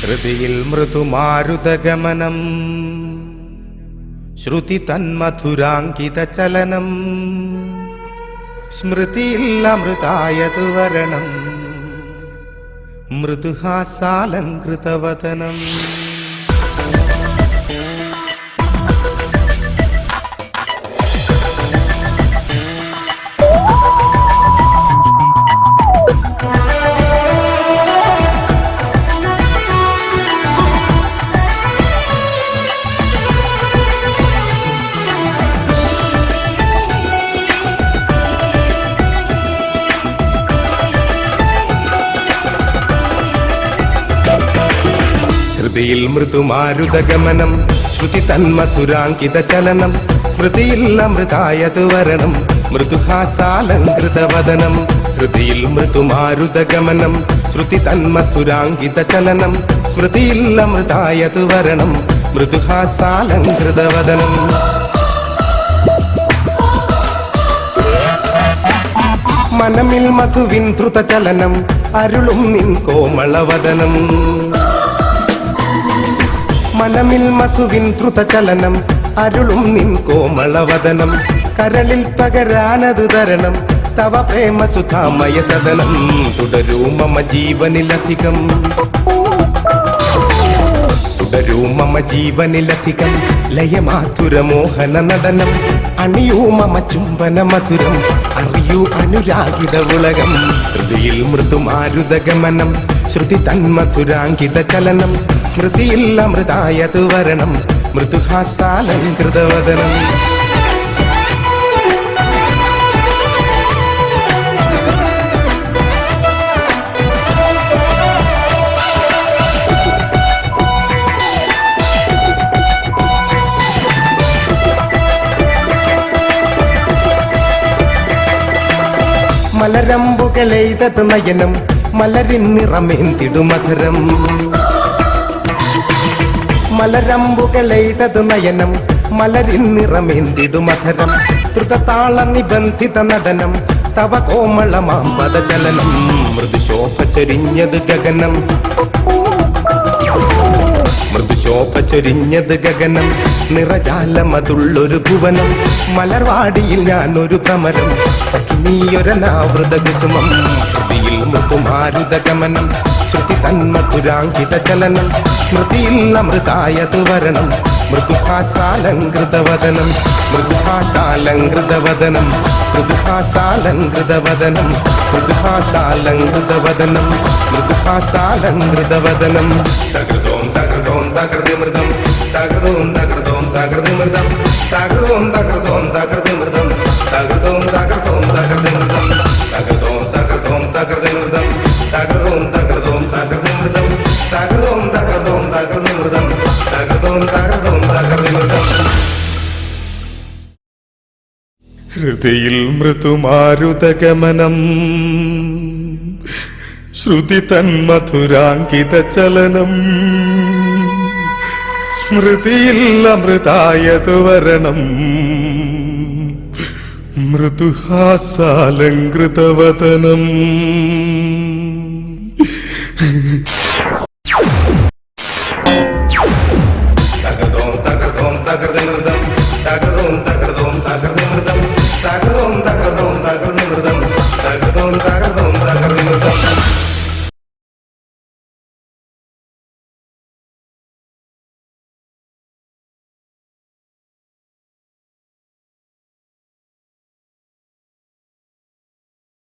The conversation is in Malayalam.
ഹൃദിയിൽ മൃദുമാരുതഗമനം ശ്രുതി തന്മധുരാങ്കിത ചലനം സ്മൃതിയിൽ അമൃതായതു വരണം മൃദുഹാസാലങ്കൃതവദനം. ഹൃദിയിൽ മൃദുമാരുതഗമനം ശ്രുതി തന്മധുരാങ്കിത ചലനം സ്മൃതിയിൽ അമൃതായതു വരണം മൃദുഹാസാലങ്കൃതവദനം. ഹൃദിയിൽ മൃദുമാരുതഗമനം ശ്രുതി തന്മധുരാങ്കിത ചലനം സ്മൃതിയിൽ അമൃതായതു വരണം മൃദുഹാസാലങ്കൃതവദനം. മനമിൽ മധുവിൻ ദ്രുതചലനം അരുളും നിൻ കോമളവദനം. മനമിൽ മധുവിൻ ദ്രുതചലനം അരുളും നിൻ കോമളവദനം. കരളിൽ പകരാനതു തരണം തവ പ്രേമസുധാമയ സദനം. തുടരൂ മമ ജീവനിലധികം തുടരൂ മമ ജീവനിലധികം ലയമാതുരമോഹന നടനം. അണിയൂ മമ ചുംബന മധുരം അറിയൂ അനുരാഗിത ഉലകം. ഹൃദിയിൽ മൃദുമാരുതഗമനം ശ്രുതി തന്മധുരാങ്കിത ചലനം സ്മൃതിയിൽ അമൃതായതു വരണം മൃദുഹാസാലങ്കൃതവദനം. മലരമ്പുകളെയ്തത് നയനം മലരിൻ നിറമേന്തിടു മധുരം. മലരമ്പുകളെയ്തത് നയനം മലരിൻ നിറമേന്തിടു മധുരം. ദ്രുതതാള നിബന്ധിത നടനം തവ കോമളമാം പദചലനം. മൃദുശോഭ ചൊരിഞ്ഞത് ഗഗനം മൃദുശോഭ ചൊരിഞ്ഞത് ഗഗനം. നിറജാലമതുള്ളൊരു ഭുവനം മലർവാടിയിൽ ഞാനൊരു ഭ്രമരം നീയൊരനാവൃത കുസുമം. ഹൃദിയിൽ മൃദുമാരുതഗമനം ശ്രുതി തന്മധുരാങ്കിത ചലനം സ്മൃതിയിൽ അമൃതായതു വരണം മൃദുഹാസാലങ്കൃതവദനം മൃദുഹാസാലങ്കൃതവദനം മൃദുഹാസാലങ്കൃതവദനം മൃദുഹാസാലങ്കൃതവദനം മൃദുഹാസാലങ്കൃതവദനം. തകൃതോം തകൃതോം തകൃതിമൃതം തകൃതോം തകൃതോം തകൃതിമൃതം തകൃതോം തകൃതോം തകൃതിമൃതം തകൃതോം തകൃതോം തകൃതിമൃതം തകൃതോം തകൃതോം തകൃതിമൃതം തകൃതോം തകൃതോം തകൃതിമൃതം തകൃതോം തകൃതോം തകൃതിമൃതം തകൃതോം തകൃതോം തകൃതിമൃതം. ഹൃദിയിൽ മൃദുമാരുതഗമനം ശ്രുതി തന്മധുരാങ്കിത ചലനം സ്മൃതിയിൽ അമൃതായതു വരണം മൃദുഹാസാലങ്കൃതവദനം.